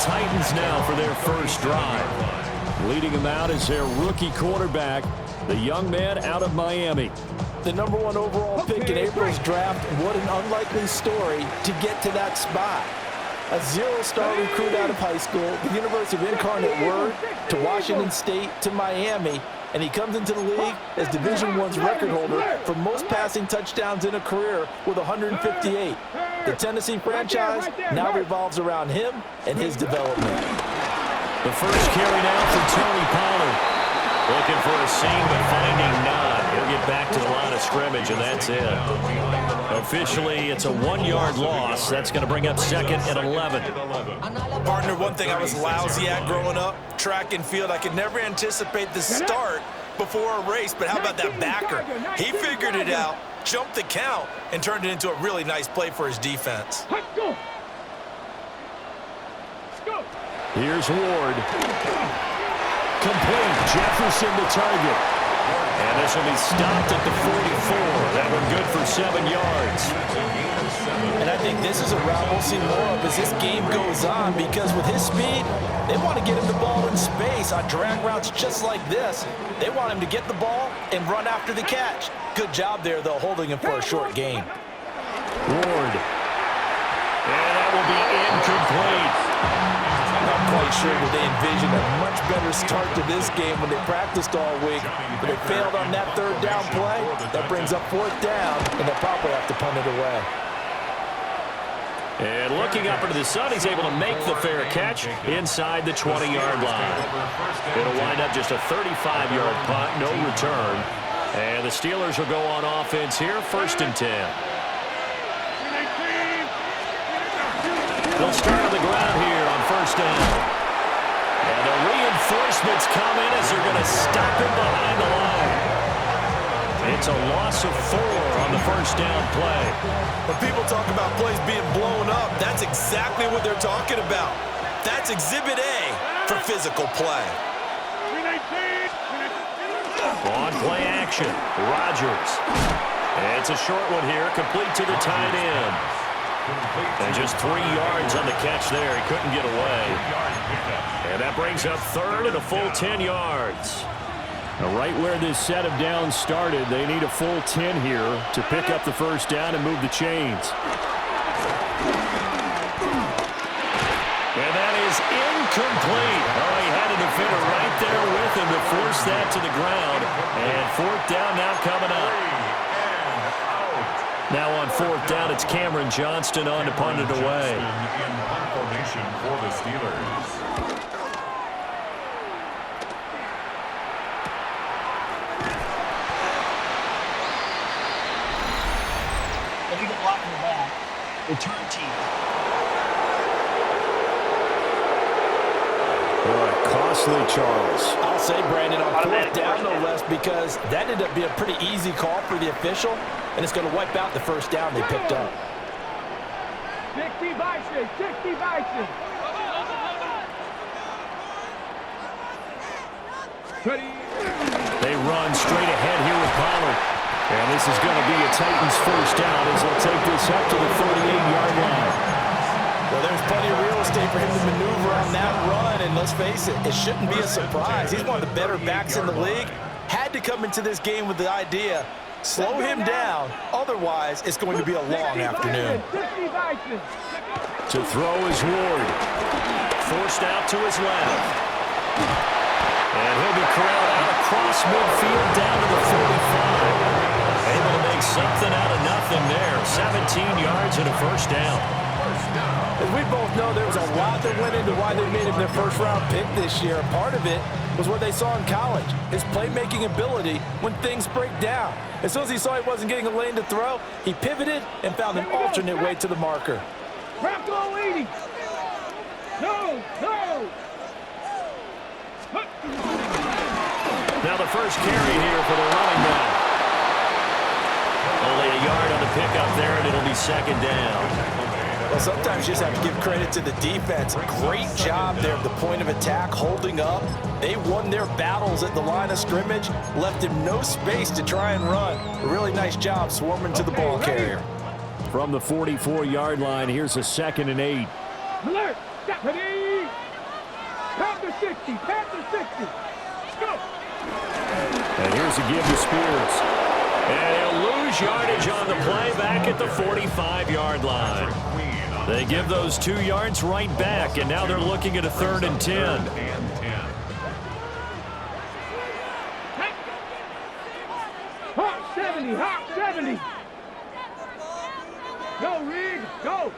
Titans now for their first drive. Leading them out is their rookie quarterback, the young man out of Miami. The #1 overall pick in April's draft. What an unlikely story to get to that spot. A zero-star recruit out of high school, the University of Incarnate Word, to Washington State, to Miami, and he comes into the league as Division I's record holder for most passing touchdowns in a career with 158. The Tennessee franchise now revolves around him and his development. The first carry now for Tony Pollard. Looking for a seam, but finding none. He'll get back to the line of scrimmage, and that's it. Officially, it's a 1-yard loss. That's going to bring up second and 11. Partner, one thing I was lousy at growing up, track and field. I could never anticipate the start before a race, but how about that backer? He figured it out, jumped the count, and turned it into a really nice play for his defense. Here's Ward. Complete. Jefferson the target. And this will be stopped at the 44. That one good for 7 yards. And I think this is a route we'll see more of as this game goes on, because with his speed, they want to get him the ball in space on drag routes just like this. They want him to get the ball and run after the catch. Good job there, though, holding him for a short gain. Ward. And that will be incomplete. Not quite sure that they envisioned a much better start to this game when they practiced all week, but they failed on that 3rd down play. That brings up 4th down, and they'll probably have to punt it away. And looking up into the sun, he's able to make the fair catch inside the 20-yard line. It'll wind up just a 35-yard punt, no return. And the Steelers will go on offense here, 1st and 10. They'll start on the ground here on 1st down. And the reinforcements come in as they're going to stop him behind the line. It's a loss of 4 on the 1st down play. When people talk about plays being blown up, that's exactly what they're talking about. That's Exhibit A for physical play. On play action, Rodgers. And it's a short one here, complete to the tight end. And just 3 yards on the catch there. He couldn't get away. And that brings up 3rd and a full 10 yards. Now, right where this set of downs started, they need a full 10 here to pick up the 1st down and move the chains. And that is incomplete. Oh, he had a defender right there with him to force that to the ground. And 4th down now coming up. Now on 4th down, it's Cameron Johnston on to punt it away. In punt formation for the Steelers. Illegal block in the back. Return team. Boy, costly, Charles. I'll say, Brandon, on 4th down, no less, because that ended up being a pretty easy call for the official, and it's going to wipe out the 1st down they picked up. 60 Bison, 60 Bison. They run straight ahead here with Pollard. And this is going to be a Titans 1st down as they'll take this up to the 38-yard line. Well, there's plenty of real estate for him to maneuver on that run, and let's face it, it shouldn't be a surprise. He's one of the better backs in the league. Had to come into this game with the idea, slow him down, otherwise it's going to be a long afternoon. To throw is Ward. Forced out to his left. And he'll be corralled out across midfield down to the 45. Able to make something out of nothing there. 17 yards and a 1st down. As we both know, there was a lot that went into why they made him their 1st-round pick this year. And part of it was what they saw in college, his playmaking ability when things break down. As soon as he saw he wasn't getting a lane to throw, he pivoted and found an alternate way to the marker. Crack all 80. No, no. Now the first carry here for the running back. Only a yard on the pickup there, and it'll be 2nd down. Well, sometimes you just have to give credit to the defense. Great job there at the point of attack, holding up. They won their battles at the line of scrimmage, left him no space to try and run. A really nice job swarming to the ball carrier. From the 44-yard line, here's a 2nd and 8. Alert! Ready! Panther 60. Panther 60. Go. And here's a give to Spears. And he'll lose yardage on the play back at the 45-yard line. They give those 2 yards right back, and now they're looking at a 3rd and 10. Hot 70. Hot 70. Go, Reed. Go.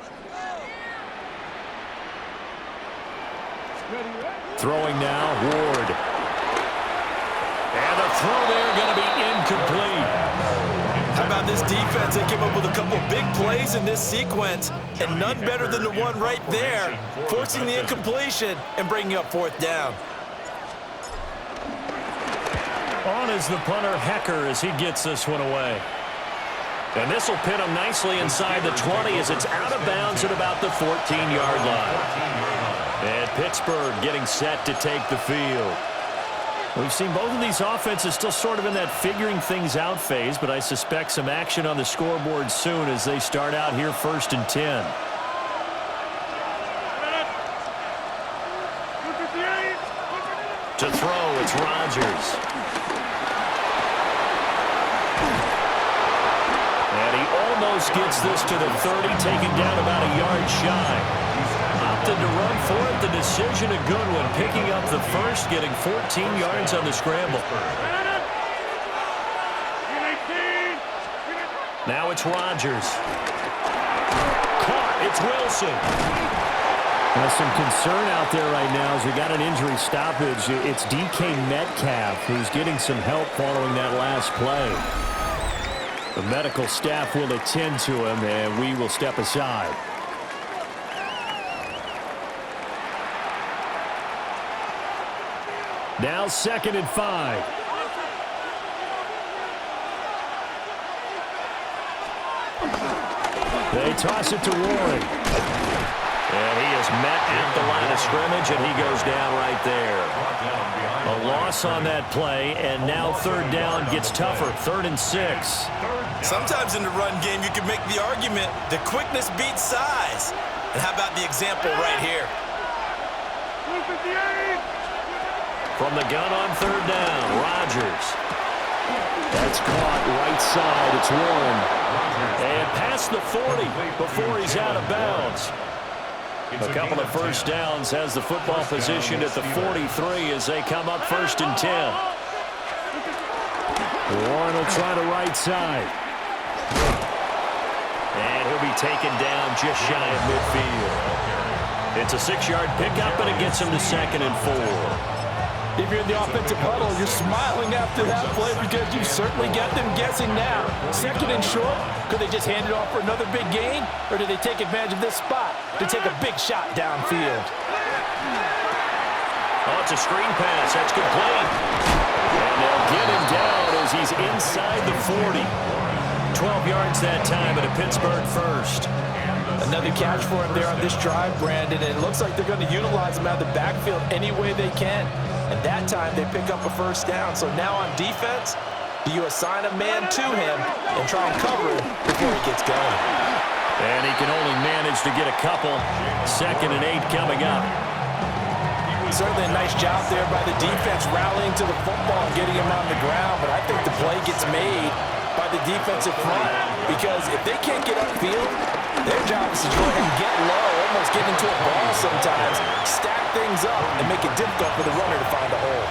Throwing now, Ward. And the throw there going to be incomplete. How about this defense? They came up with a couple big plays in this sequence, and none better than the one right there, forcing the incompletion and bringing up 4th down. On is the punter, Hecker, as he gets this one away. And this will pin him nicely inside the 20 as it's out of bounds at about the 14-yard line. And Pittsburgh getting set to take the field. We've seen both of these offenses still sort of in that figuring things out phase, but I suspect some action on the scoreboard soon as they start out here 1st and 10. To throw, it's Rodgers. And he almost gets this to the 30, taken down about a yard shy. Opted to run for it. The decision a good one, picking up the first, getting 14 yards on the scramble. Now it's Rodgers. Caught. It's Wilson. There's some concern out there right now as we got an injury stoppage. It's DK Metcalf who's getting some help following that last play. The medical staff will attend to him, and we will step aside. Now 2nd and 5. They toss it to Warren. And he is met at the line of scrimmage, and he goes down right there. A loss on that play, and now 3rd down gets tougher. 3rd and 6. Sometimes in the run game, you can make the argument that quickness beats size. And how about the example right here? From the gun on 3rd down, Rodgers. That's caught right side. It's Warren. And past the 40 before he's out of bounds. A couple of first downs has the football positioned at the 43 as they come up 1st and 10. Warren will try the right side. And he'll be taken down just shy of midfield. It's a 6-yard pickup, and it gets him to 2nd and 4. If you're in the offensive huddle, you're smiling after that play because you certainly got them guessing now. 2nd and short, could they just hand it off for another big gain? Or do they take advantage of this spot to take a big shot downfield? Oh, it's a screen pass. That's complete. And they'll get him down as he's inside the 40. 12 yards that time at a Pittsburgh first. Another catch for him there on this drive, Brandon, and it looks like they're going to utilize him out of the backfield any way they can. And that time they pick up a first down. So now on defense, do you assign a man to him and try and cover him before he gets going? And he can only manage to get a couple. 2nd and 8 coming up. Certainly a nice job there by the defense rallying to the football and getting him on the ground. But I think the play gets made by the defensive front because if they can't get upfield, their job is to go ahead and get low, almost get into a ball sometimes, stack things up, and make it difficult for the runner to find a hole.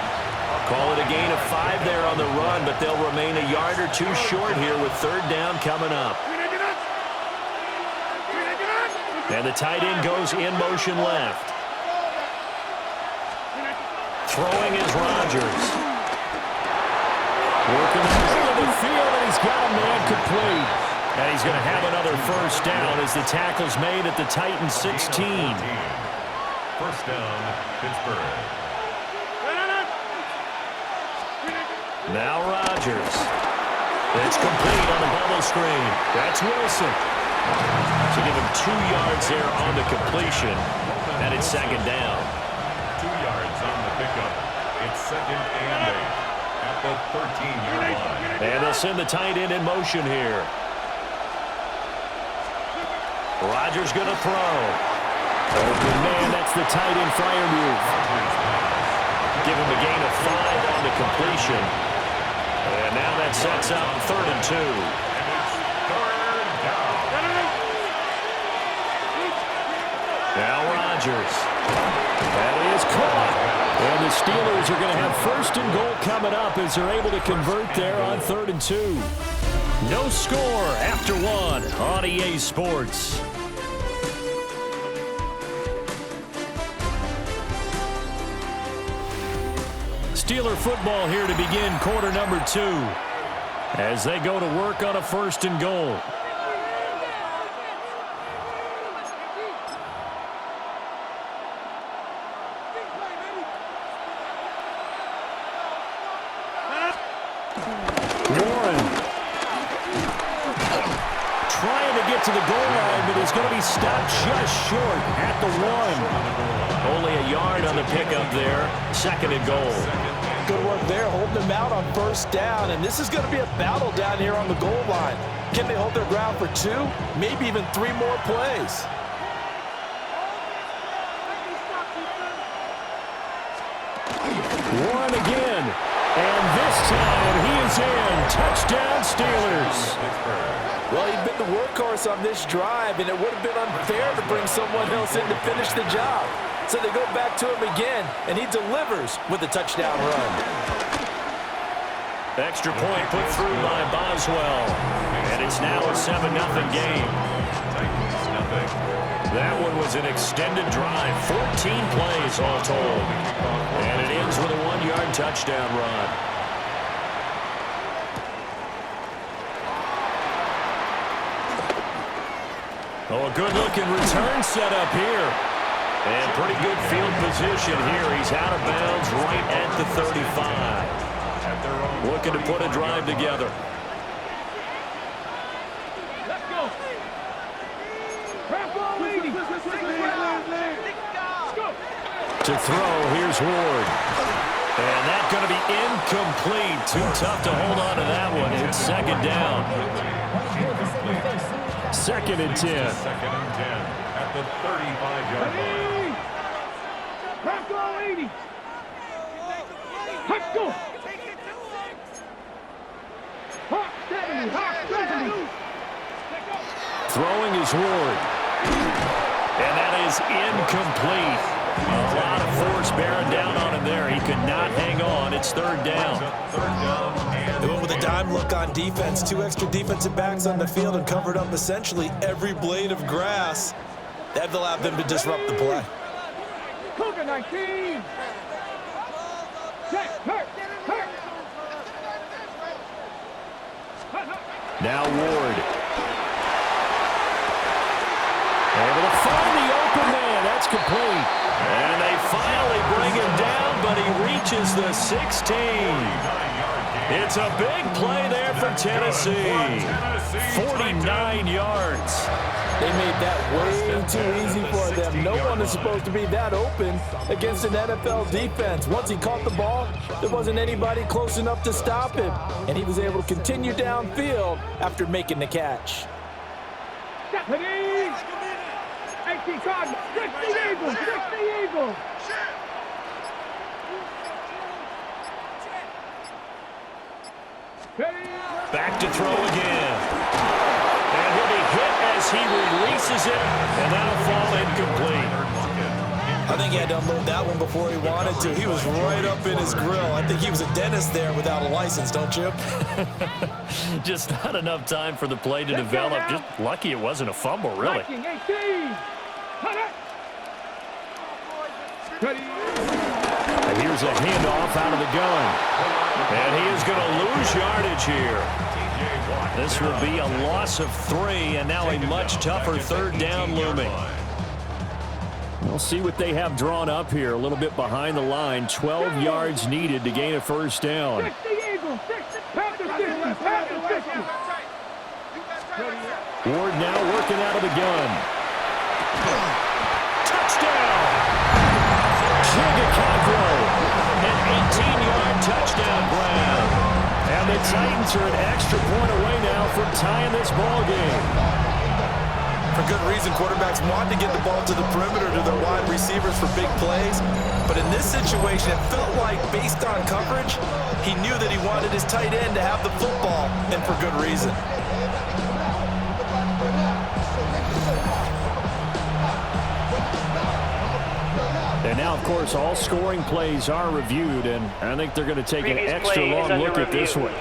Call it a gain of 5 there on the run, but they'll remain a yard or 2 short here with 3rd down coming up. And the tight end goes in motion left. Throwing is Rodgers. Working the middle of the field, and he's got a man complete. And he's going to have another first down as the tackle's made at the Titans 16. First down, Pittsburgh. Now Rodgers. It's complete on the bubble screen. That's Wilson. So give him 2 yards there on the completion. And it's 2nd down. 2 yards on the pickup. It's 2nd and 8 at the 13-yard line. And they'll send the tight end in motion here. Rodgers going to throw. Open man, that's the tight end Freiermuth. give him a gain of 5 on the completion. And now that sets up 3rd and 2. Now Rodgers. That is caught. And the Steelers are going to have 1st and goal coming up as they're able to convert there on 3rd and 2. No score after 1 on EA Sports. Steeler football here to begin quarter number 2 as they go to work on a 1st and goal. To the goal line, but he's going to be stopped just short at the 1. Only a yard on the pickup there. 2nd and goal. Good work there, holding them out on 1st down, and this is going to be a battle down here on the goal line. Can they hold their ground for 2, maybe even 3 more plays? One again, and this time he is in. Touchdown, Steelers. Well, he'd been the workhorse on this drive, and it would have been unfair to bring someone else in to finish the job. So they go back to him again, and he delivers with a touchdown run. Extra point put through by Boswell, and it's now a 7-0 game. That one was an extended drive, 14 plays all told, and it ends with a 1-yard touchdown run. Oh, a good-looking return set up here. And pretty good field position here. He's out of bounds right at the 35. Looking to put a drive together. Let's go. To throw, here's Ward. And that's going to be incomplete. Too tough to hold on to that one. It's 2nd down. 2nd and 10. 2nd and 10 at the 35-yard line. Let's go, 80. Let's go. Hot 70, hot 70. Throwing is Ward. And that is incomplete. A lot of force bearing down on him there. He could not hang on. It's 3rd down. They went with a dime look on defense. 2 extra defensive backs on the field and covered up essentially every blade of grass. That allowed them to disrupt the play. Cougar 19. Check, hurt. Now Ward. Able to find the open man. That's complete. And they finally bring him down, but he reaches the 16. It's a big play there for Tennessee. 49 yards. They made that way too easy for them. No one is supposed to be that open against an NFL defense. Once he caught the ball, there wasn't anybody close enough to stop him. And he was able to continue downfield after making the catch. Stephanie! 18 Cardinals, 60 Eagles, 60 Eagles! Back to throw again. And he'll be hit as he releases it, and that'll fall incomplete. I think he had to unload that one before he wanted to. He was right up in his grill. I think he was a dentist there without a license, don't you? Just not enough time for the play to develop. Just lucky it wasn't a fumble, really. 18. And here's a handoff out of the gun. And he is going to lose yardage here. This will be a loss of 3, and now a much tougher 3rd down looming. We'll see what they have drawn up here. A little bit behind the line. 12 yards needed to gain a 1st down. 60 Eagles, 60. Panther 50, Panther 50. Ward now working out of the gun. Touchdown! Chigakakro. An 18-yard touchdown grab. And the Titans are an extra point away now from tying this ball game. For good reason, quarterbacks want to get the ball to the perimeter to their wide receivers for big plays. But in this situation, it felt like, based on coverage, he knew that he wanted his tight end to have the football, and for good reason. And now, of course, all scoring plays are reviewed, and I think they're going to take an extra long look at this one.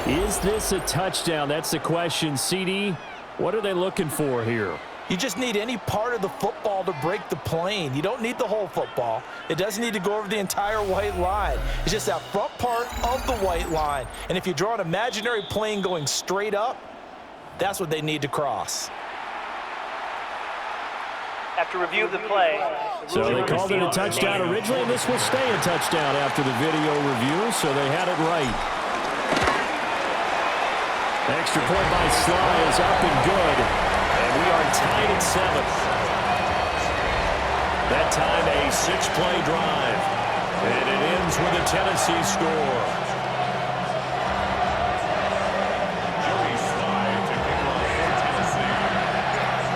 Is this a touchdown? That's the question. CD, what are they looking for here? You just need any part of the football to break the plane. You don't need the whole football. It doesn't need to go over the entire white line. It's just that front part of the white line. And if you draw an imaginary plane going straight up, that's what they need to cross. After review of the play. So they called it a touchdown originally, and this will stay a touchdown after the video review, so they had it right. Extra point by Sly is up and good, and we are tied at 7. That time a 6-play drive, and it ends with a Tennessee score.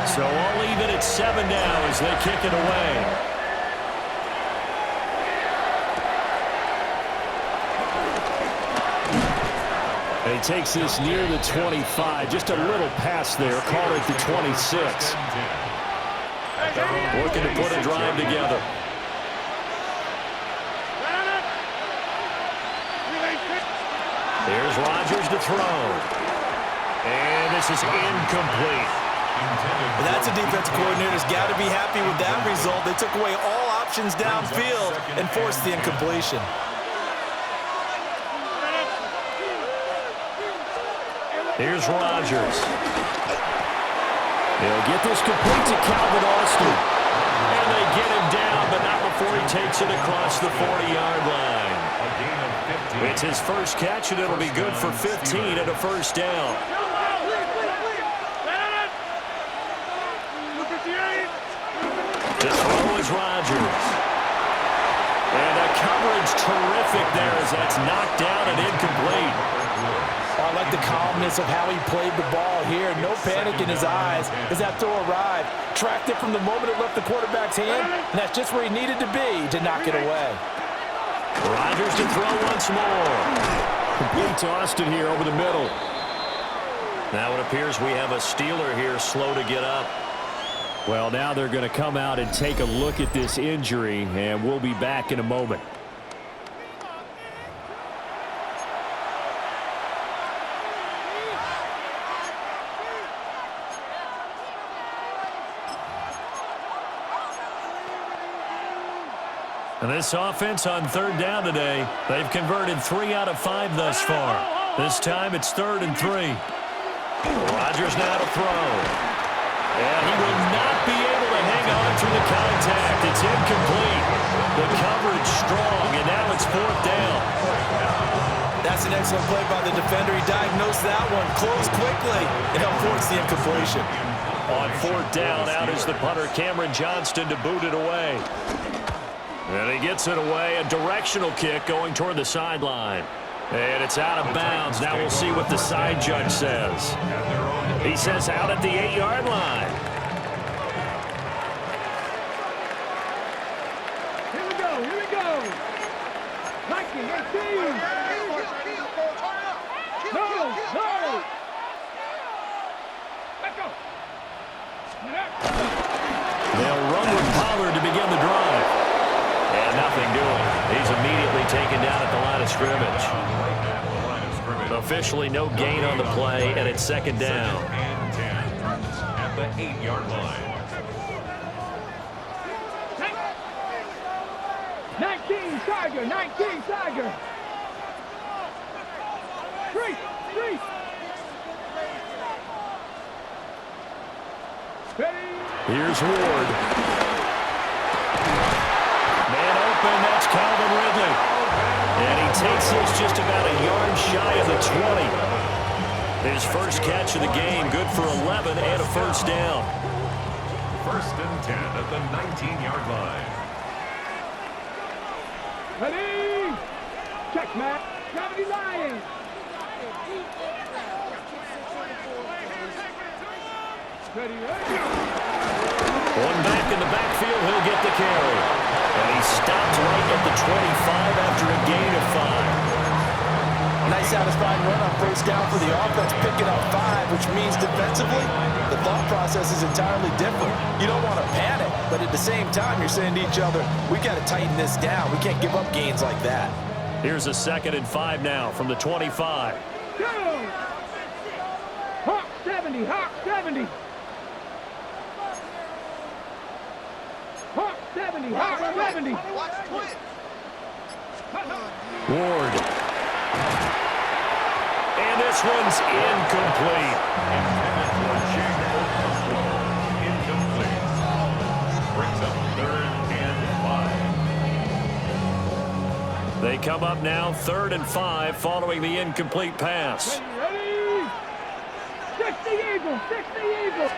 So all even at 7 now as they kick it away. And he takes this near the 25. Just a little pass there. Call it the 26. Looking to put a drive together. Here's Rodgers to throw. And this is incomplete. And that's a defensive coordinator's got to be happy with that result. They took away all options downfield and forced the incompletion. Here's Rodgers. He'll get this complete to Calvin Austin. And they get him down, but not before he takes it across the 40-yard line. It's his first catch, and it'll be good for 15 and a first down. The throw is Rodgers. And the coverage terrific there as that's knocked down and incomplete. Oh, I like the calmness of how he played the ball here. No panic in his eyes as that throw arrived. Tracked it from the moment it left the quarterback's hand, and that's just where he needed to be to knock it away. Rodgers to throw once more. Complete to Austin here over the middle. Now it appears we have a Steeler here slow to get up. Well, now they're going to come out and take a look at this injury, and we'll be back in a moment. And this offense on 3rd down today, they've converted 3 out of 5 thus far. This time it's 3rd and 3. Rodgers now to throw. And he will not be able to hang on through the contact. It's incomplete. The coverage strong, and now it's 4th down. That's an excellent play by the defender. He diagnosed that one, closed quickly, and helped force the incompletion. On 4th down, out is the punter, Cameron Johnston, to boot it away. And he gets it away, a directional kick going toward the sideline. And it's out of bounds. Now we'll see what the side judge says. He says out at the 8-yard line. Here we go, here we go. 19, 18. No, no. Let's go. They'll run with Pollard to begin the drive. And nothing doing. He's immediately taken down at the line of scrimmage. Officially no gain on the play, and it's 2nd down. At the 8-yard line. 19, Tiger, 19, Tiger. 3. Here's Ward. Man open, that's Calvin Ridley. And he takes this just about a yard shy of the 20. His first catch of the game, good for 11 and a first down. 1st and 10 at the 19-yard line. Ready? Check, Matt. Gravity Lions. Ready, ready. One back in the backfield, he'll get the carry. And he stopped right at the 25 after a gain of 5. Nice satisfying run on first down for the offense, picking up 5, which means defensively, the thought process is entirely different. You don't want to panic, but at the same time, you're saying to each other, we got to tighten this down. We can't give up gains like that. Here's a 2nd and 5 now from the 25. Go! Hawk 70, Hawk 70. Hawk 70, Hawk 70. Ward. And this one's incomplete. Intended for Jacob. Incomplete. Brings up 3rd and 5. They come up now 3rd and 5 following the incomplete pass. Ready? 60 Eagles, 60 Eagles.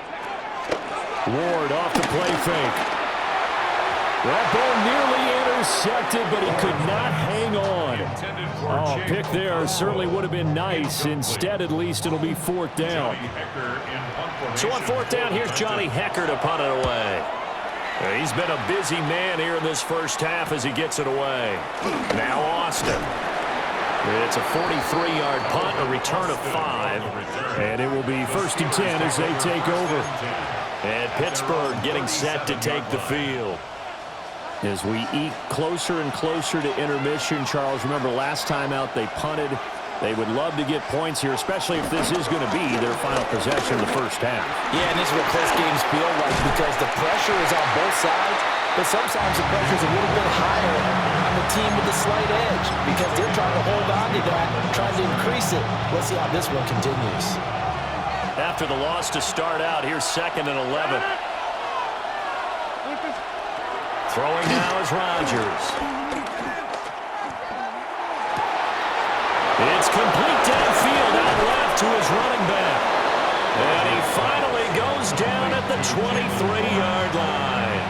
Ward off the play fake. That ball nearly intercepted, but he could not hang on. Intended for Oh, Jacob. pick there certainly would have been nice. Instead, at least, it'll be 4th down. So on 4th down, here's Johnny Hecker to punt it away. He's been a busy man here in this first half as he gets it away. Now Austin. It's a 43-yard punt, a return of 5. And it will be 1st and 10 as they take over. And Pittsburgh getting set to take the field. As we eke closer and closer to intermission, Charles, remember last time out they punted. They would love to get points here, especially if this is going to be their final possession of the first half. Yeah, and this is what close games feel like because the pressure is on both sides, but sometimes the pressure is a little bit higher on the team with the slight edge because they're trying to hold on to that, trying to increase it. Let's see how this one continues. After the loss to start out, here's 2nd and 11. Throwing now is Rodgers. It's complete downfield out left to his running back. And he finally goes down at the 23-yard line.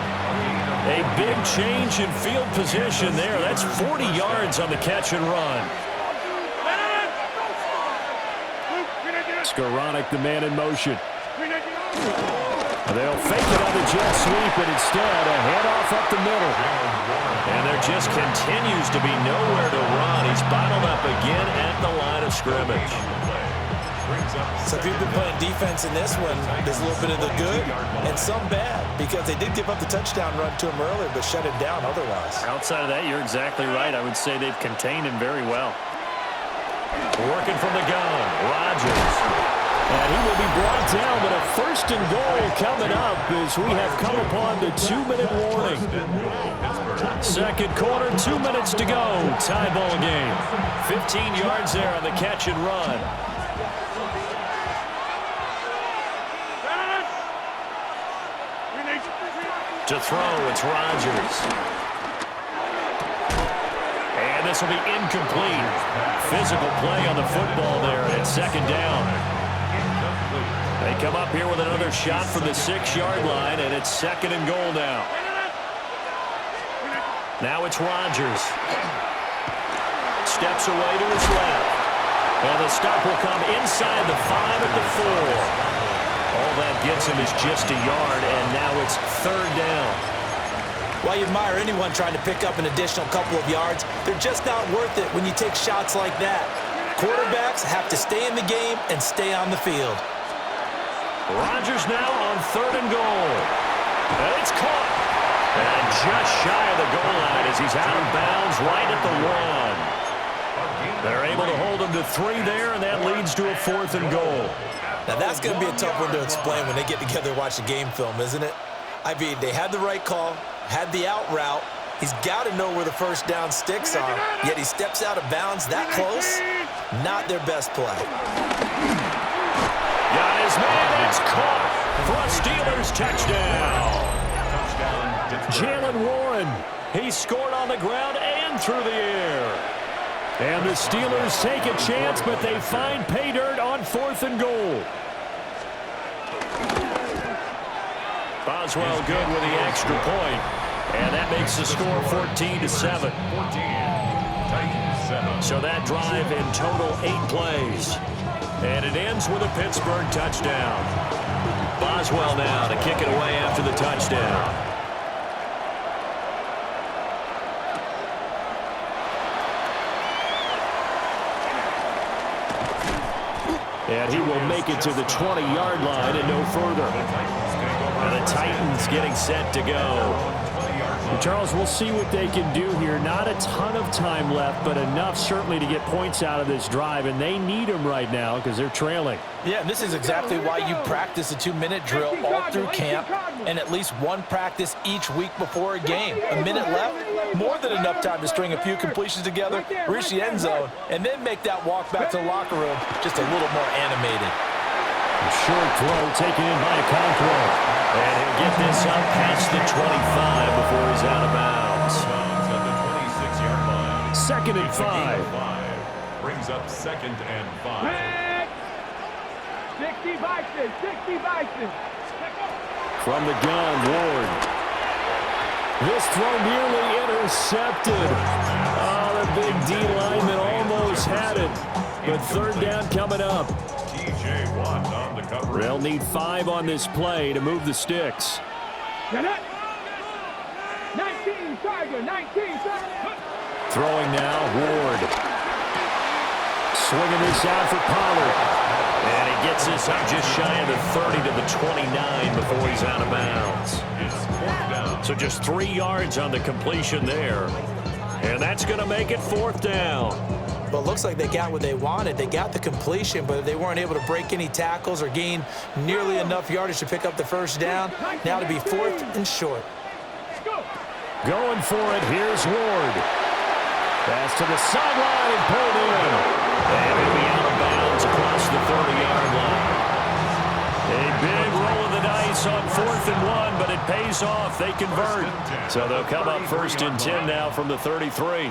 A big change in field position there. That's 40 yards on the catch and run. Skoranek, the man in motion. They'll fake it on the jet sweep, and instead a handoff up the middle. And there just continues to be nowhere to run. He's bottled up again at the line of scrimmage. So if you've been playing defense in this one, there's a little bit of the good and some bad because they did give up the touchdown run to him earlier, but shut him down otherwise. Outside of that, you're exactly right. I would say they've contained him very well. Working from the gun, Rodgers. And he will be brought down, but a 1st and goal coming up as we have come upon the 2-minute warning. 2nd quarter, 2 minutes to go. Tie ball game. 15 yards there on the catch and run. To throw, it's Rodgers. And this will be incomplete. Physical play on the football there, and it's 2nd down. They come up here with another shot from the 6-yard line, and it's 2nd and goal now. Now it's Rodgers. Steps away to his left. And the stop will come inside the 5 at the 4. All that gets him is just a yard, and now it's 3rd down. While you admire anyone trying to pick up an additional couple of yards, they're just not worth it when you take shots like that. Quarterbacks have to stay in the game and stay on the field. Rodgers now on 3rd and goal. And it's caught. And just shy of the goal line as he's out of bounds right at the 1. They're able to hold him to 3 there, and that leads to a 4th and goal. Now that's going to be a tough one to explain when they get together and watch the game film, isn't it? I mean, they had the right call, had the out route. He's got to know where the first down sticks are, yet he steps out of bounds that close. Not their best play. Got his man, it's caught for a Steelers touchdown. Jalen Warren, he scored on the ground and through the air. And the Steelers take a chance, but they find pay dirt on 4th and goal. Boswell good with the extra point, and that makes the score 14-7. So that drive in total 8 plays. And it ends with a Pittsburgh touchdown. Boswell now to kick it away after the touchdown. And he will make it to the 20-yard line and no further. And the Titans getting set to go. Charles, we'll see what they can do here. Not a ton of time left, but enough certainly to get points out of this drive, and they need them right now because they're trailing. Yeah, and this is exactly why you practice a 2-minute drill all through camp and at least one practice each week before a game. A minute left, more than enough time to string a few completions together, reach the end zone, and then make that walk back to the locker room just a little more animated. A short throw taken in by Okonkwo. And he'll get this up past the 25 before he's out of bounds. At the 26-yard line. 2nd and 5. Brings up 2nd and 5. 60 Vikings, 60 Vikings. From the gun, Ward. This throw nearly intercepted. Oh, the big D lineman almost had it. But 3rd down coming up. TJ Watt on the cover. They'll need 5 on this play to move the sticks. Get it. 19 Tiger, 19 Tiger. Throwing now, Ward. Swinging this out for Pollard. And he gets this up just shy of the 30 to the 29 before he's out of bounds. It's 4th down. So just 3 yards on the completion there. And that's going to make it 4th down. Well, it looks like they got what they wanted. They got the completion, but they weren't able to break any tackles or gain nearly enough yardage to pick up the 1st down. Now to be 4th and short. Going for it, here's Ward. Pass to the sideline and pulled in. And he'll be out of bounds across the 30-yard line. A big roll of the dice on 4th and 1, but it pays off. They convert. So they'll come up 1st and 10 now from the 33.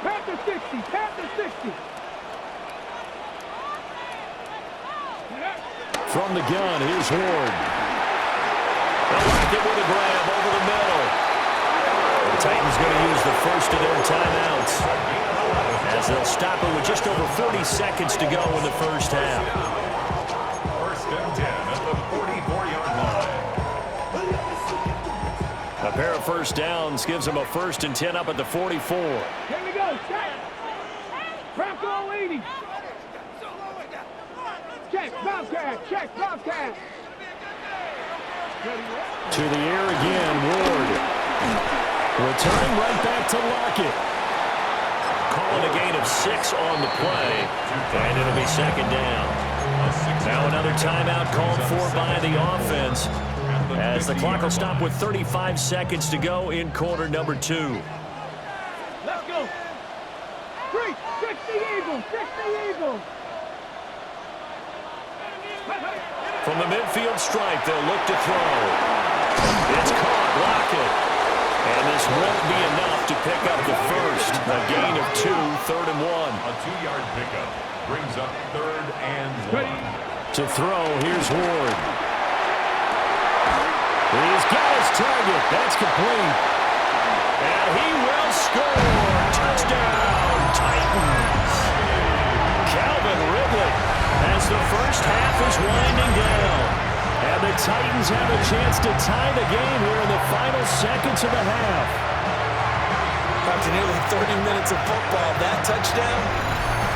Pat the 60, pat the 60. From the gun, here's Ward. They'll lock it with a grab over the middle. The Titans going to use the first of their timeouts, as they'll stop it with just over 40 seconds to go in the first half. 1st and 10 at the 44-yard line. A pair of 1st downs gives them a 1st and 10 up at the 44. Here we go, check. Bronco 80. Check, Bobcat. To the air again, Ward. Returning right back to Lockett. Calling a gain of 6 on the play, and it'll be 2nd down. Now another timeout called for by the offense, as the clock will stop with 35 seconds to go in quarter number 2. Let's go. 60 Eagles, 60 Eagles. From the midfield stripe, they'll look to throw. It's caught, Lockett. And this won't be enough to pick up the first. A gain of 2, 3rd and 1. A 2-yard pickup brings up 3rd and 1. To throw, here's Ward. He's got his target. That's complete. And he will score. Touchdown, Titans. Calvin Ridley, as the first half is winding down. And the Titans have a chance to tie the game here in the final seconds of the half. After nearly 30 minutes of football, that touchdown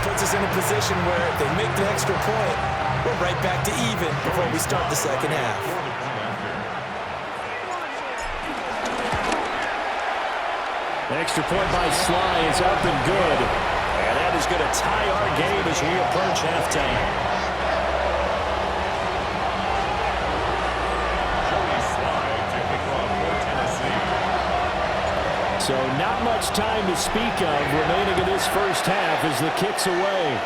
puts us in a position where if they make the extra point, we're right back to even before we start the second half. Extra point by Sly is up and good. And that is going to tie our game as we approach halftime. So not much time to speak of remaining in this first half as the kick's away.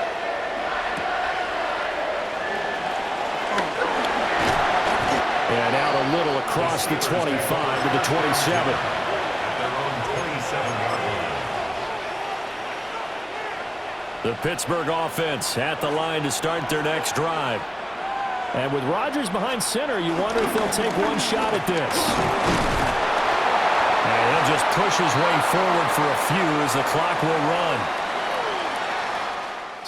And out a little across the 25 to the 27. The Pittsburgh offense at the line to start their next drive. And with Rodgers behind center, you wonder if they'll take one shot at this. And he'll just push his way forward for a few as the clock will run.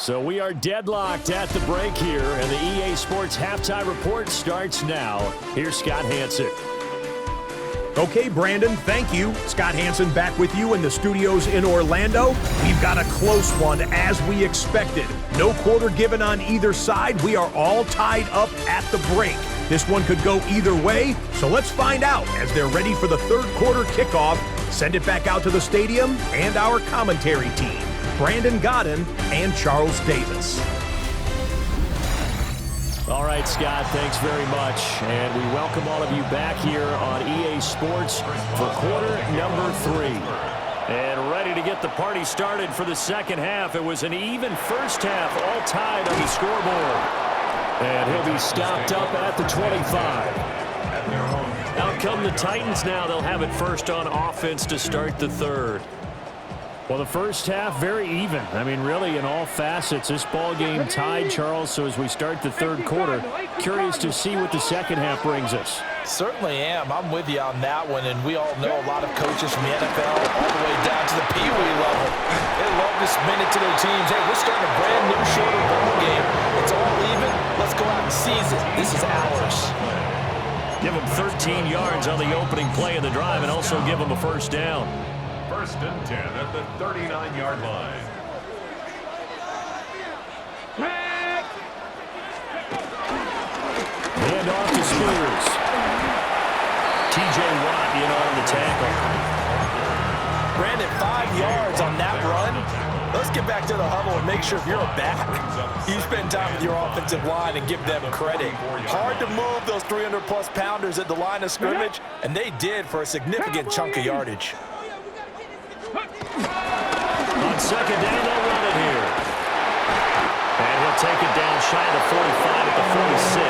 So we are deadlocked at the break here, and the EA Sports Halftime Report starts now. Here's Scott Hansen. Okay, Brandon, thank you. Scott Hansen back with you in the studios in Orlando. We've got a close one as we expected. No quarter given on either side. We are all tied up at the break. This one could go either way, so let's find out as they're ready for the third quarter kickoff. Send it back out to the stadium and our commentary team, Brandon Godden and Charles Davis. All right, Scott, thanks very much. And we welcome all of you back here on EA Sports for quarter number 3. And ready to get the party started for the second half. It was an even first half, all tied on the scoreboard. And he'll be stopped up at the 25. Out come the Titans now. They'll have it first on offense to start the third. Well, the first half, very even. I mean, really, in all facets, this ball game tied, Charles. So as we start the third quarter, curious to see what the second half brings us. Certainly am. I'm with you on that one, and we all know a lot of coaches from the NFL all the way down to the Pee Wee level. They love to spin it to their teams. Hey, we're starting a brand new shorter ball game. It's all even. Let's go out and seize it. This is ours. Give them 13 yards on the opening play of the drive and also give them a first down. First and 10 at the 39-yard line. Hand off to Spears. T.J. Watt in on the tackle. Brandon, 5 yards on that run. Let's get back to the huddle and make sure if you're a back, you spend time with your offensive line and give them credit. Hard to move those 300-plus pounders at the line of scrimmage, and they did for a significant chunk of yardage. On second down, they'll run it here. And he'll take it down shy of the 45 at the 46.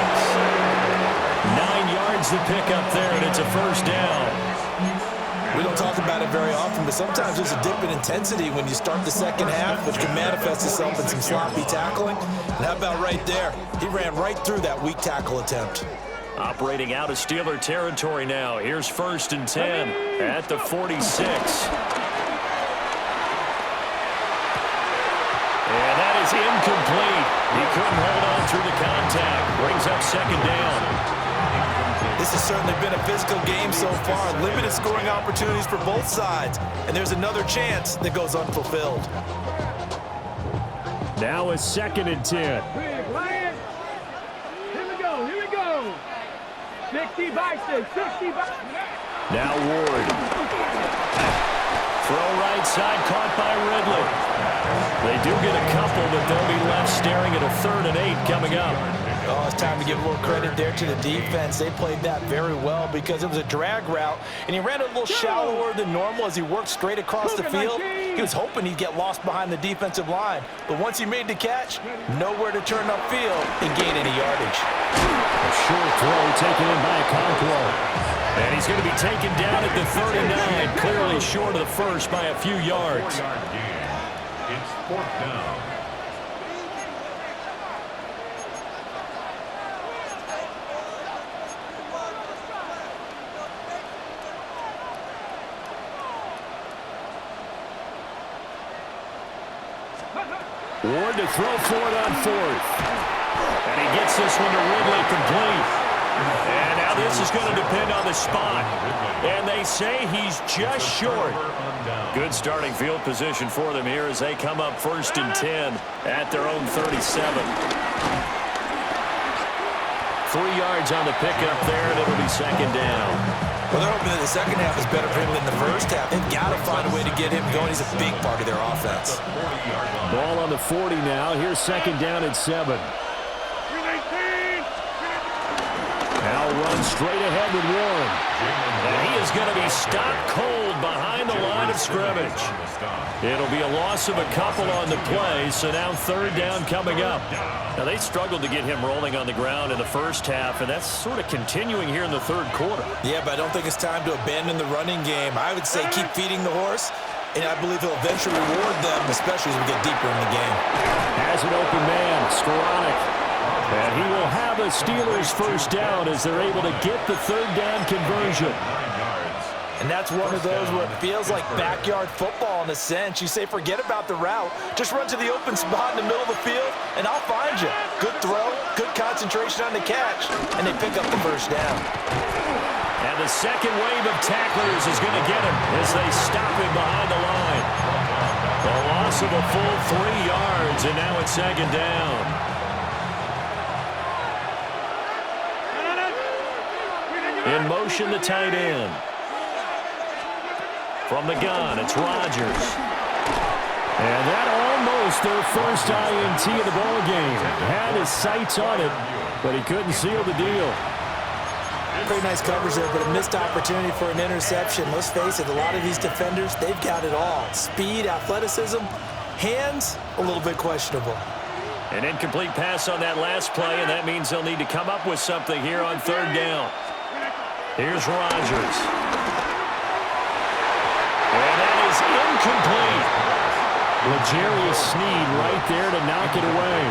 9 yards to pick up there, and it's a first down. We don't talk about it very often, but sometimes there's a dip in intensity when you start the second half, which can manifest itself in some sloppy tackling. And how about right there? He ran right through that weak tackle attempt. Operating out of Steeler territory now. Here's first and 10 at the 46. And that is incomplete. He couldn't hold on through the contact. Brings up second down. This has certainly been a physical game so far. Limited scoring opportunities for both sides. And there's another chance that goes unfulfilled. Now a second and 10. Big Lions. Here we go. Here we go. 60 by 6. 60 by. Now Ward. Throw right side, caught by Ridley. They do get a couple, but they'll be left staring at a 3rd and 8 coming up. Oh, it's time to give a little credit there to the defense. They played that very well because it was a drag route, and he ran a little shallower than normal as he worked straight across the field. He was hoping he'd get lost behind the defensive line, but once he made the catch, nowhere to turn upfield and gain any yardage. A short throw taken in by Okonkwo. And he's going to be taken down at the 39, clearly short of the first by a few yards. 4-yard gain. It's 4th down. Ward to throw for it on 4th. And he gets this one to Ridley complete. And now this is going to depend on the spot. And they say he's just short. Good starting field position for them here as they come up first and 10 at their own 37. 3 yards on the pickup there, and it'll be second down. Well, they're hoping that the second half is better for him than the first half. They've got to find a way to get him going. He's a big part of their offense. Ball on the 40 now. Here's second down at 7. Now run straight ahead with Warren. And he is going to be stopped cold behind the line of scrimmage. It'll be a loss of a couple on the play, so now 3rd down coming up. Now, they struggled to get him rolling on the ground in the first half, and that's sort of continuing here in the 3rd quarter. Yeah, but I don't think it's time to abandon the running game. I would say keep feeding the horse, and I believe he'll eventually reward them, especially as we get deeper in the game. Has an open man, Skoranek. And he will have a Steelers first down as they're able to get the 3rd down conversion. And that's one of those where it feels like backyard football in a sense. You say, forget about the route. Just run to the open spot in the middle of the field, and I'll find you. Good throw, good concentration on the catch, and they pick up the first down. And the second wave of tacklers is going to get him as they stop him behind the line. A loss of a full 3 yards, and now it's second down. In motion, the tight end. From the gun, it's Rodgers. And that almost their first INT of the ball game. Had his sights on it, but he couldn't seal the deal. Pretty nice coverage there, but a missed opportunity for an interception. Let's face it, a lot of these defenders, they've got it all. Speed, athleticism, hands, a little bit questionable. An incomplete pass on that last play, and that means they'll need to come up with something here on third down. Here's Rodgers. And that is incomplete. L'Jarius Sneed right there to knock it away.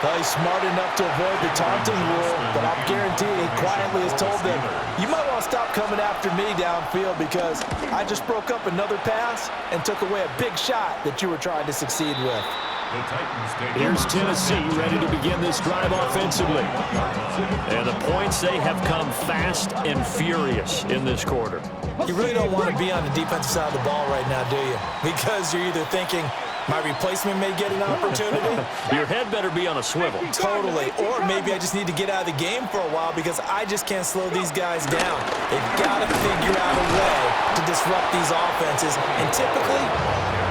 Well, he's smart enough to avoid the taunting rule, but I'm guaranteeing he quietly has told them, you might want to stop coming after me downfield because I just broke up another pass and took away a big shot that you were trying to succeed with. Here's Tennessee ready to begin this drive offensively. And the points, they have come fast and furious in this quarter. You really don't want to be on the defensive side of the ball right now, do you? Because you're either thinking, my replacement may get an opportunity. Your head better be on a swivel. Totally. Or maybe I just need to get out of the game for a while because I just can't slow these guys down. They've got to figure out a way to disrupt these offenses. And typically,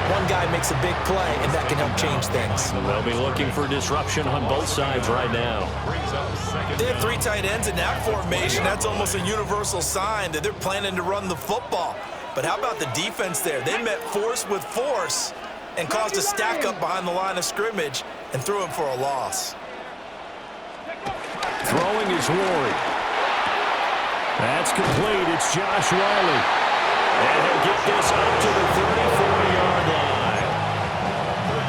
one guy makes a big play, and that can help change things. They'll be looking for disruption on both sides right now. They have 3 tight ends in that formation. That's almost a universal sign that they're planning to run the football. But how about the defense there? They met force with force and caused a stack up behind the line of scrimmage and threw him for a loss. Throwing is Ward. That's complete. It's Josh Riley. And he'll get this up to the 34-yard line.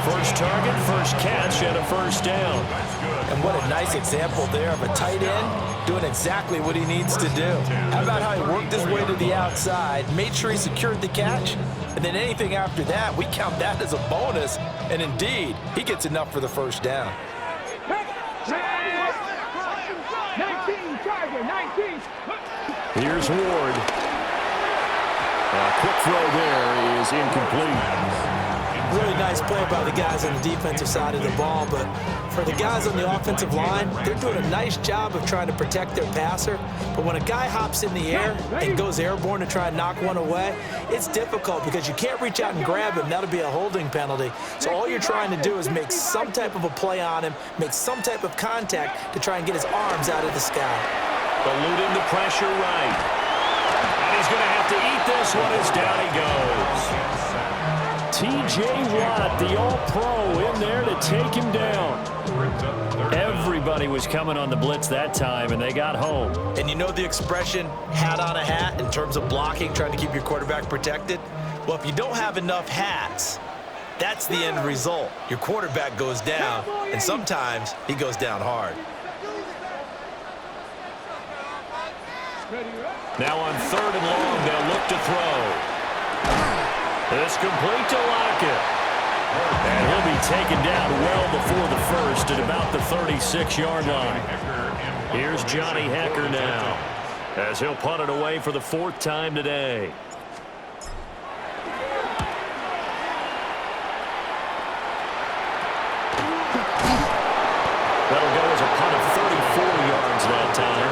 First target, first catch, and a first down. And what a nice example there of a tight end doing exactly what he needs to do. How about how he worked his way to the outside, made sure he secured the catch, and then anything after that, we count that as a bonus. And indeed, he gets enough for the first down. 19, Tiger, 19. Here's Ward. A quick throw there is incomplete. Really nice play by the guys on the defensive side of the ball, but for the guys on the offensive line, they're doing a nice job of trying to protect their passer. But when a guy hops in the air and goes airborne to try and knock one away, it's difficult because you can't reach out and grab him. That'll be a holding penalty. So all you're trying to do is make some type of a play on him, make some type of contact to try and get his arms out of the sky. Eluding the pressure right. And he's going to have to eat this one as down he goes. T.J. Watt, the All-Pro, in there to take him down. Everybody was coming on the blitz that time, and they got home. And you know the expression, hat on a hat, in terms of blocking, trying to keep your quarterback protected? Well, if you don't have enough hats, that's the end result. Your quarterback goes down, and sometimes he goes down hard. Now on 3rd and long, they'll look to throw. It's complete to Lockett. And he'll be taken down well before the first at about the 36-yard line. Here's Johnny Hecker now as he'll punt it away for the 4th time today. That'll go as a punt of 34 yards that time.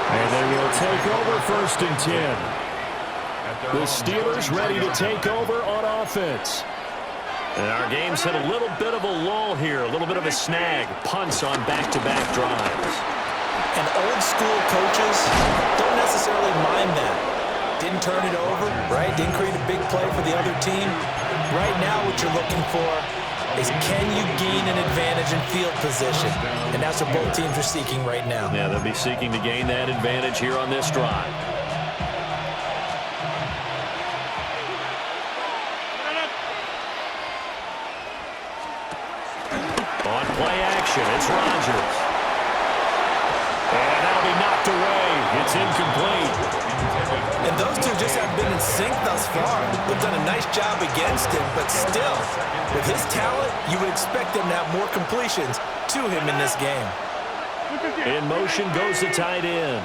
And they will take over 1st and 10. The Steelers ready to take over on offense. And our game's hit a little bit of a lull here, a little bit of a snag. Punts on back-to-back drives. And old school coaches don't necessarily mind that. Didn't turn it over, right? Didn't create a big play for the other team. Right now what you're looking for is can you gain an advantage in field position? And that's what both teams are seeking right now. Yeah, they'll be seeking to gain that advantage here on this drive. On play action, it's Rodgers. And that'll be knocked away. It's incomplete. And those two just haven't been in far. They've done a nice job against him, but still, with his talent, you would expect him to have more completions to him in this game. In motion goes the tight end.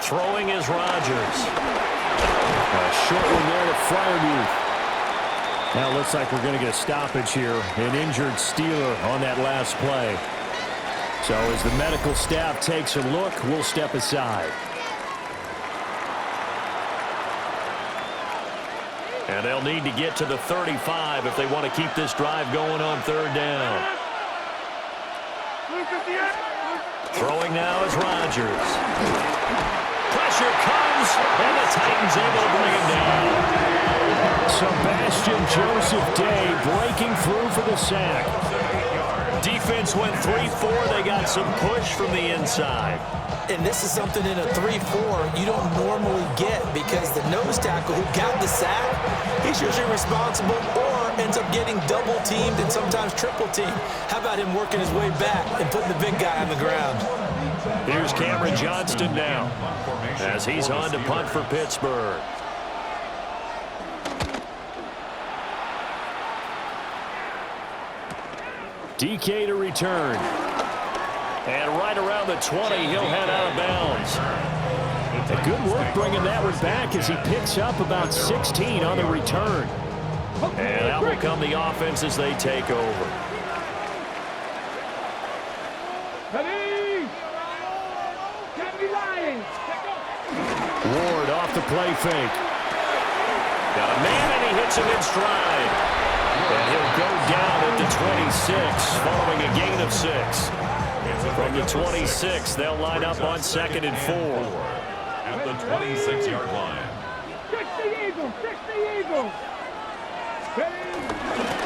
Throwing is Rodgers. A short one there to Freiermuth. Now it looks like we're going to get a stoppage here. An injured Steeler on that last play. So as the medical staff takes a look, we'll step aside. And they'll need to get to the 35 if they want to keep this drive going on third down. Throwing now is Rodgers. Pressure comes, and the Titans able to bring him down. Sebastian Joseph Day breaking through for the sack. Defense went 3-4. They got some push from the inside. And this is something in a 3-4 you don't normally get because the nose tackle who got the sack, he's usually responsible or ends up getting double-teamed and sometimes triple-teamed. How about him working his way back and putting the big guy on the ground? Here's Cameron Johnston now as he's on to punt for Pittsburgh. DK to return. And right around the 20, he'll head out of bounds. A good work bringing that one back as he picks up about 16 on the return. And out will come the offense as they take over. Ward off the play fake. Got a man, and he hits him in stride. And he'll go down at the 26, following a gain of 6. From the 26, they'll line up on 2nd and 4. At the 26-yard line. 60 Eagles.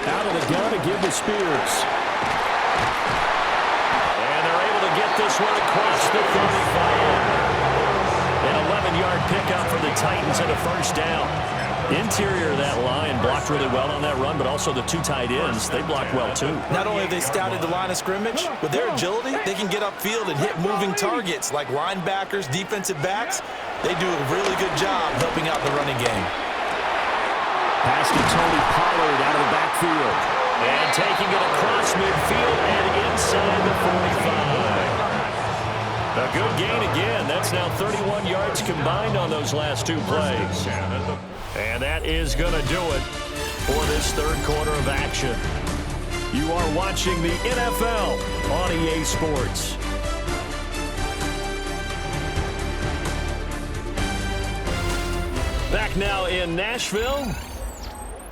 Out of the gun to give to Spears. And they're able to get this one across the 35. An 11-yard pickup for the Titans and a first down. Interior of that line blocked really well on that run, but also the two tight ends, they blocked well too. Not only have they scouted the line of scrimmage, with their agility, they can get upfield and hit moving targets like linebackers, defensive backs. They do a really good job helping out the running game. Pass to Tony Pollard out of the backfield. And taking it across midfield and inside the 45. A good gain again. That's now 31 yards combined on those last two plays. And that is going to do it for this third quarter of action. You are watching the NFL on EA Sports. Back now in Nashville.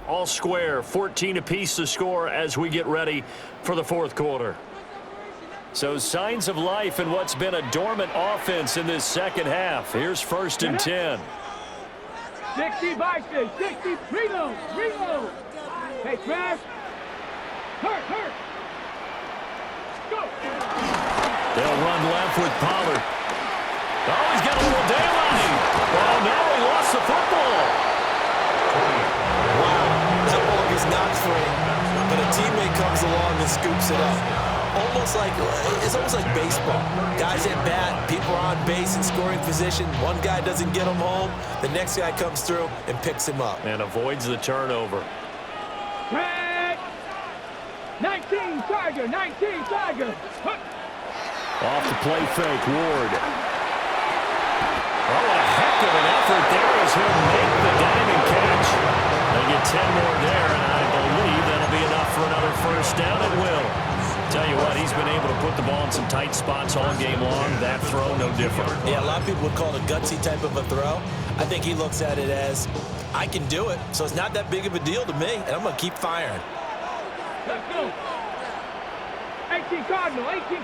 All square, 14 apiece to score as we get ready for the fourth quarter. So signs of life in what's been a dormant offense in this second half. Here's 1st and 10. 60 Bison, 60, reload. Hey, Trash. Hurt. Go. They'll run left with Pollard. Oh, he's got a little daylight. Oh, no, he lost the football. Wow, that ball gets knocked free, but a teammate comes along and scoops it up. It's almost like baseball. Guys at bat, people are on base in scoring position. One guy doesn't get him home. The next guy comes through and picks him up. And avoids the turnover. Tag. 19 Tiger. Off the play fake, Ward. Oh, a heck of an effort there as he'll make the diamond catch. They get 10 more there, and I believe that'll be enough for another first down. It will. Tell you what, he's been able to put the ball in some tight spots all game long. That throw, no different. Yeah, a lot of people would call it a gutsy type of a throw. I think he looks at it as, I can do it, so it's not that big of a deal to me, and I'm going to keep firing. Let's go. 18 Cardinal, 18.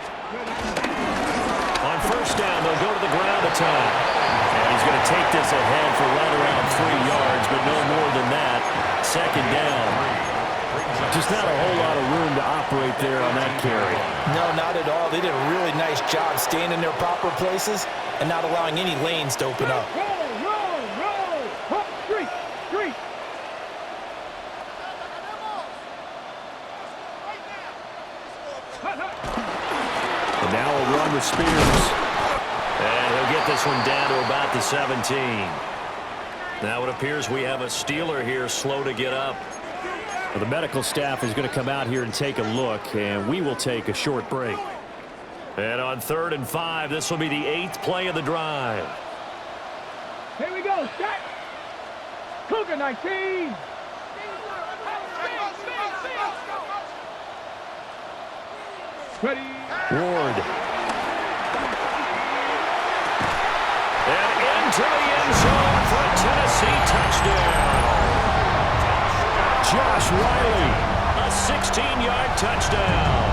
On first down, they'll go to the ground attack. And he's going to take this ahead for right around 3 yards, but no more than that. Second down. Just not a whole lot of room to operate there on that carry. No, not at all. They did a really nice job staying in their proper places and not allowing any lanes to open up. Roll. Hop, street. And now a run with Spears. And he'll get this one down to about the 17. Now it appears we have a Steeler here slow to get up. Well, the medical staff is going to come out here and take a look, and we will take a short break. And on 3rd and 5, this will be the 8th play of the drive. Here we go. Set. Cougar 19. Ready. Ward. And into the end zone for a Tennessee touchdown. Josh Riley. A 16-yard touchdown.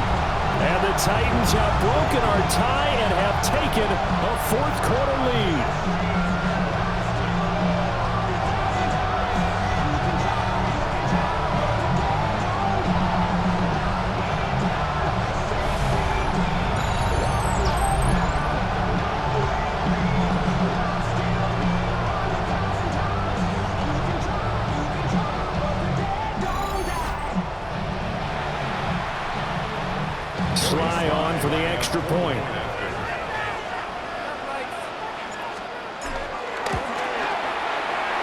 And the Titans have broken our tie and have taken a fourth-quarter lead. Sly on for the extra point.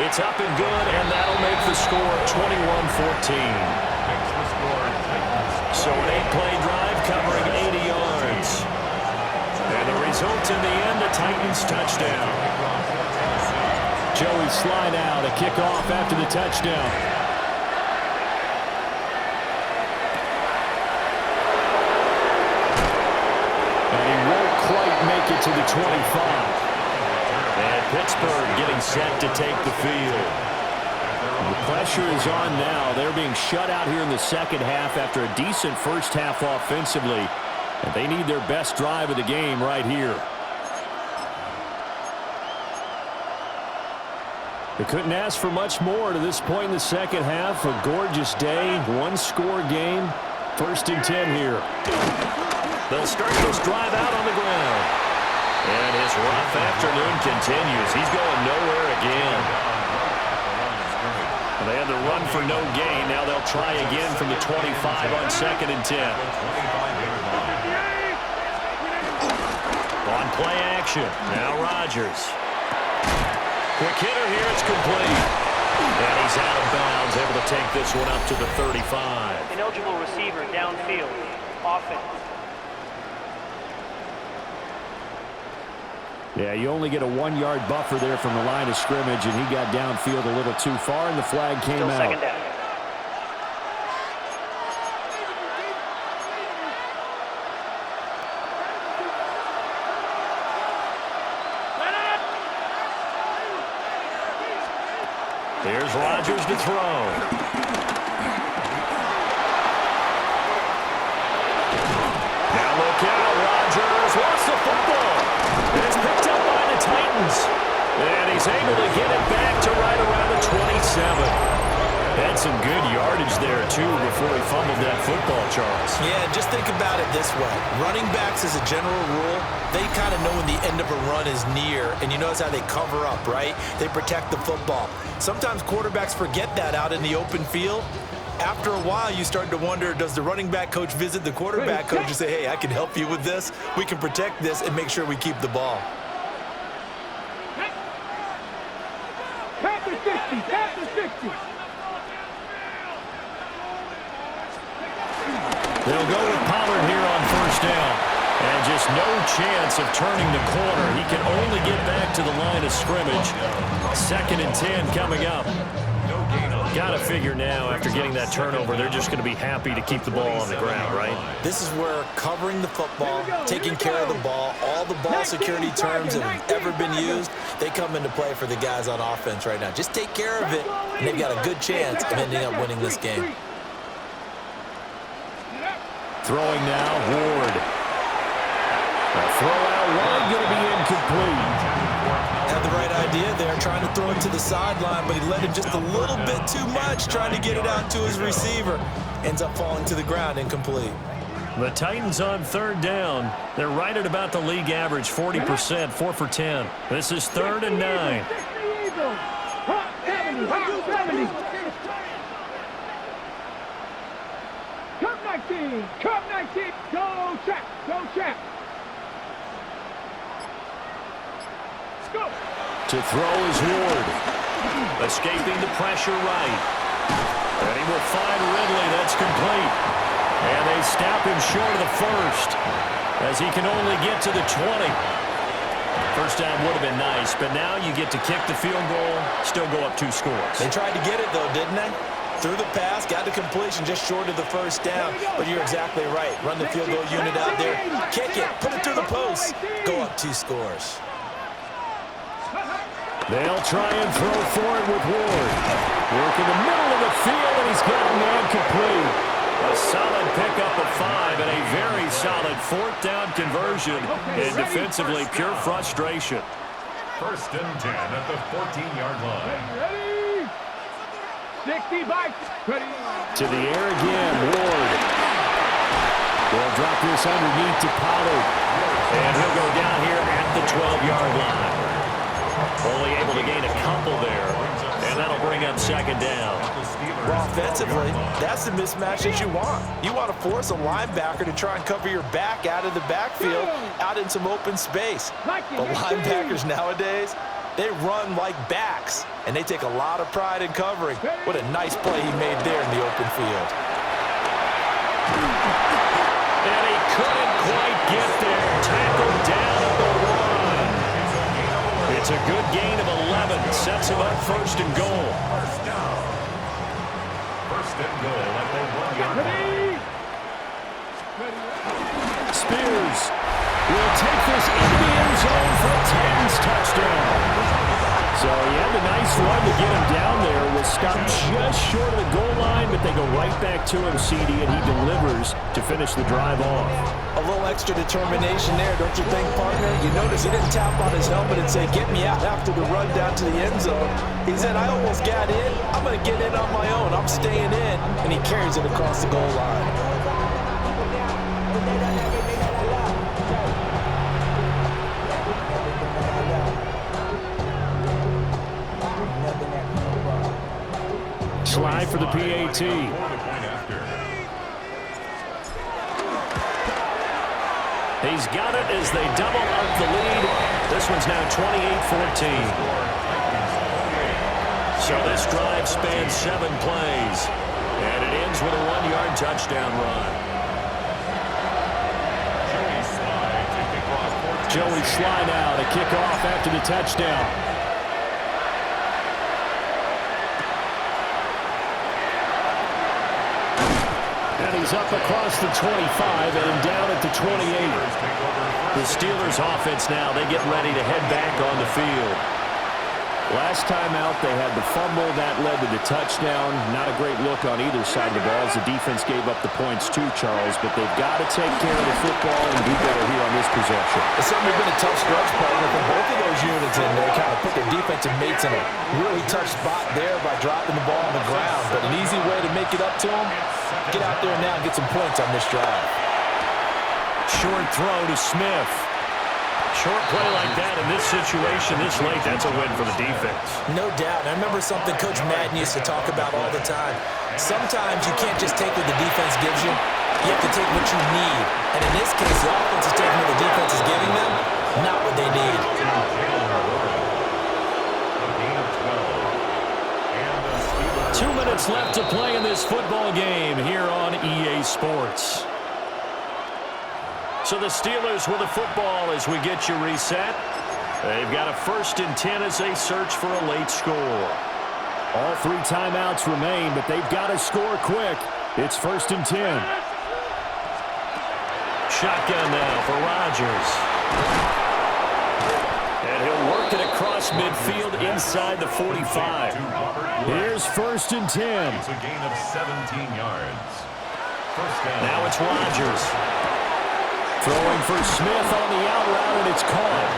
It's up and good, and that'll make the score 21-14. So an 8-play drive covering 80 yards. And the result in the end, a Titans touchdown. Joey Sly now to kick off after the touchdown. Make it to the 25. And Pittsburgh getting set to take the field. The pressure is on now. They're being shut out here in the second half after a decent first half offensively. And they need their best drive of the game right here. They couldn't ask for much more to this point in the second half. A gorgeous day, one-score game. 1st and 10 here. They'll start this drive out on the ground. And his rough afternoon continues. He's going nowhere again. They had the run for no gain. Now they'll try again from the 25 on 2nd and 10. On play action. Now Rodgers. Quick hitter here. It's complete. And he's out of bounds. Able to take this one up to the 35. Ineligible receiver downfield. Offense. Yeah, you only get a 1-yard buffer there from the line of scrimmage, and he got downfield a little too far, and the flag came Still out. Second down. Here's Rodgers to throw. Now look out, Rodgers lost the football. It's picked up by the Titans. And he's able to get it back to right around the 27. Had some good yardage there, too, before he fumbled that football, Charles. Yeah, just think about it this way. Running backs, as a general rule, they kind of know when the end of a run is near, and you notice how they cover up, right? They protect the football. Sometimes quarterbacks forget that out in the open field. After a while, you start to wonder, does the running back coach visit the quarterback coach and say, hey, I can help you with this. We can protect this and make sure we keep the ball. Tap the 60. Tap the 60. They'll go with Pollard here on 1st down. And just no chance of turning the corner. He can only get back to the line of scrimmage. 2nd and 10 coming up. Got to figure now, after getting that turnover, they're just going to be happy to keep the ball on the ground, right? This is where covering the football, taking care of the ball, all the ball security terms that have ever been used, they come into play for the guys on offense right now. Just take care of it, and they've got a good chance of ending up winning this game. Throwing now, Ward. A throw out wide, going to be incomplete. Had the right idea there, trying to throw it to the sideline, but he let him just a little bit too much, trying to get it out to his receiver. Ends up falling to the ground, incomplete. The Titans on 3rd down. They're right at about the league average, 40%, 4 for 10. This is 3rd and 9. 70. Cup 19. Cup 19. Go check. Go check. To throw is Ward. Escaping the pressure right. And he will find Ridley. That's complete. And they stop him short of the first as he can only get to the 20. First down would have been nice, but now you get to kick the field goal, still go up 2 scores. They tried to get it, though, didn't they? Through the pass, got the completion just short of the first down. But you're exactly right. Run the field goal unit out there. Kick it. Put it through the post. Go up 2 scores. They'll try and throw for it with Ward. Work in the middle of the field, and he's got a man complete. A solid pickup of 5 and a very solid 4th down conversion. And defensively, pure frustration. First and 10 at the 14-yard line. Ready? 60 bikes. Ready? To the air again, Ward. They'll drop this underneath to Pollard. And he'll go down here at the 12-yard line. Only able to gain a couple there. And that'll bring up 2nd down. Well, offensively, that's the mismatch that you want. You want to force a linebacker to try and cover your back out of the backfield, out in some open space. But linebackers nowadays, they run like backs, and they take a lot of pride in covering. What a nice play he made there in the open field. And he couldn't quite get there. Tackled down at the 1. It's a good gain of 11. Sets him up 1st and goal. First down. First and goal at the 1-yard line. Spears will take this into the end zone for a Titans touchdown. So he had a nice run to get him down there. Was stopped just short of the goal line, but they go right back to him, CD, and he delivers to finish the drive off. A little extra determination there, don't you think, partner? You notice he didn't tap on his helmet and say, get me out after the run down to the end zone. He said, I almost got in. I'm going to get in on my own. I'm staying in. And he carries it across the goal line. Slide for the PAT. He's got it as they double up the lead. This one's now 28-14. So this drive spans 7 plays. And it ends with a 1-yard touchdown run. Joey Sly now to kick off after the touchdown. And he's up across the 25 and down at the 28. The Steelers offense now, they get ready to head back on the field. Last time out, they had the fumble. That led to the touchdown. Not a great look on either side of the ball as the defense gave up the points too, Charles. But they've got to take care of the football and do better here on this possession. It's certainly been a tough stretch, partner, for both of those units in there. Kind of put their defensive mates in a really tough spot there by dropping the ball on the ground. But an easy way to make it up to them, get out there now and get some points on this drive. Short throw to Smith. Short play like that in this situation this late, that's a win for the defense. No doubt. I remember something Coach Madden used to talk about all the time. Sometimes you can't just take what the defense gives you. You have to take what you need. And in this case, the offense is taking what the defense is giving them, not what they need. 2 minutes left to play in this football game here on EA Sports. So the Steelers with the football as we get you reset. They've got a 1st and 10 as they search for a late score. All 3 timeouts remain, but they've got to score quick. It's 1st and 10. Shotgun now for Rodgers. And he'll work it across midfield inside the 45. Here's 1st and 10. It's a gain of 17 yards. First down. Now it's Rodgers. Throwing for Smith on the out route, and it's caught.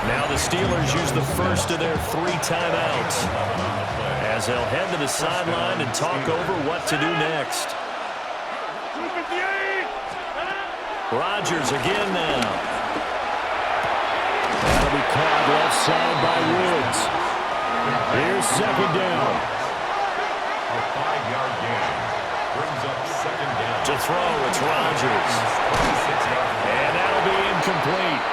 Now the Steelers use the first of their 3 timeouts as they'll head to the sideline and talk over what to do next. Rodgers again now. That'll be caught left side by Woods. Here's 2nd down. A 5-yard gain brings up 2nd down. To throw, it's Rodgers. And that'll be incomplete.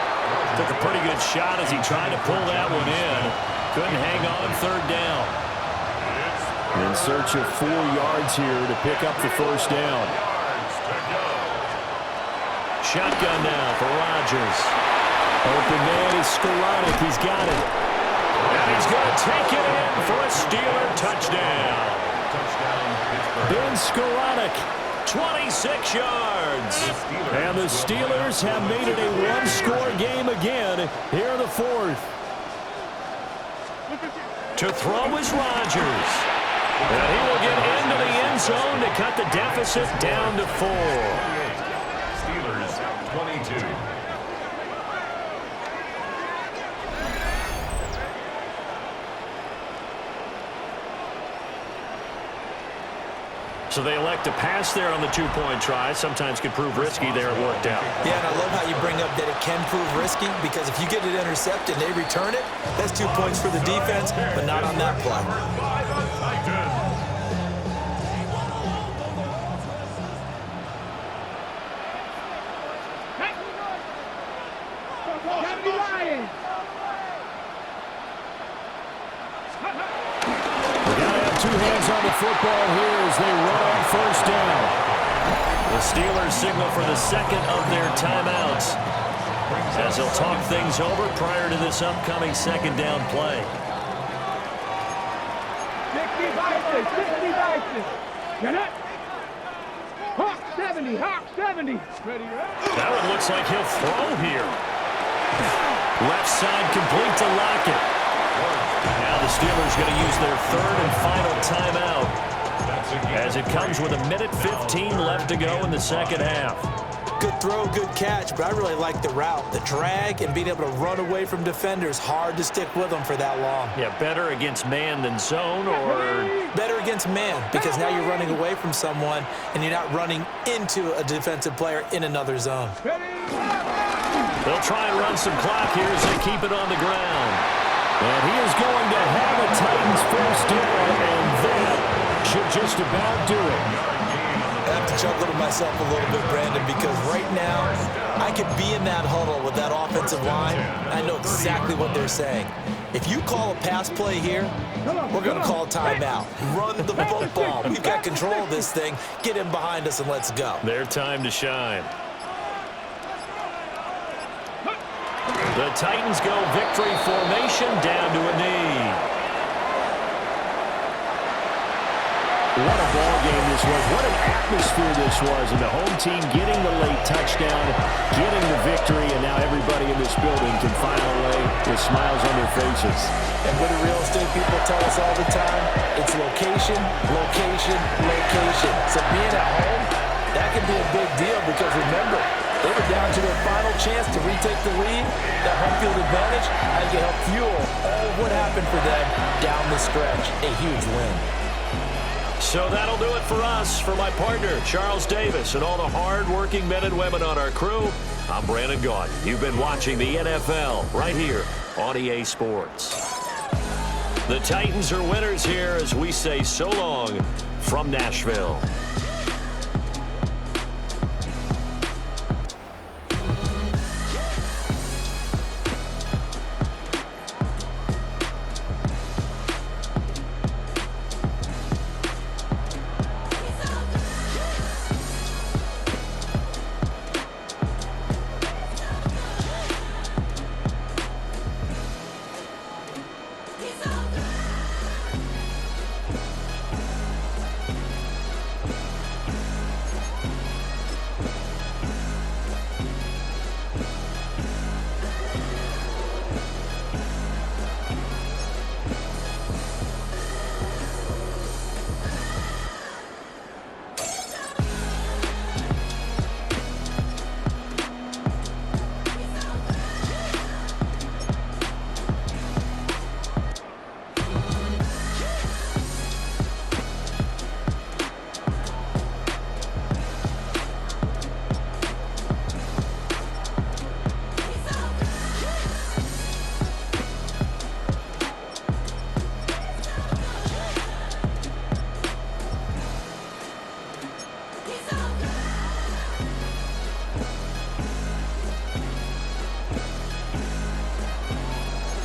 Took a pretty good shot as he tried to pull that one in. Couldn't hang on 3rd down. In search of 4 yards here to pick up the first down. Shotgun now for Rodgers. Open man is Skoranek. He's got it. And he's going to take it in for a Steeler touchdown. Ben Skoranek. 26 yards. And the Steelers have made it a one-score game again here in the fourth. To throw is Rodgers. And he will get into the end zone to cut the deficit down to 4. Steelers 22. So they elect to pass there on the 2-point try. Sometimes could prove risky there. It worked out. Yeah, and I love how you bring up that it can prove risky, because if you get it intercepted and they return it, that's 2 points for the defense, but not on that play. Two hands on the football here as they run on first down. The Steelers signal for the second of their timeouts as they'll talk things over prior to this upcoming second down play. 60 Bison. Get it? Hawk 70. Ready, right? That one looks like he'll throw here. Left side complete to Lockett. Now the Steelers going to use their third and final timeout as it comes with 1:15 left to go in the second half. Good throw, good catch, but I really like the route. The drag and being able to run away from defenders, hard to stick with them for that long. Yeah, better against man than zone, or better against man, because now you're running away from someone and you're not running into a defensive player in another zone. They'll try and run some clock here as they keep it on the ground. And he is going to have a Titans first down, and that should just about do it. I have to chuckle to myself a little bit, Brandon, because right now I could be in that huddle with that offensive line. I know exactly what they're saying. If you call a pass play here, we're going to call timeout. Run the football. We've got control of this thing. Get in behind us and let's go. Their time to shine. The Titans go victory formation down to a knee. What a ball game this was. What an atmosphere this was. And the home team getting the late touchdown, getting the victory, and now everybody in this building can file away with smiles on their faces. And what do real estate people tell us all the time? It's location, location, location. So being at home, that can be a big deal, because remember, they were down to their final chance to retake the lead. That home field advantage, I can help fuel all of what happened for them down the stretch. A huge win. So that'll do it for us. For my partner, Charles Davis, and all the hard-working men and women on our crew, I'm Brandon Gaudin. You've been watching the NFL right here on EA Sports. The Titans are winners here as we say so long from Nashville.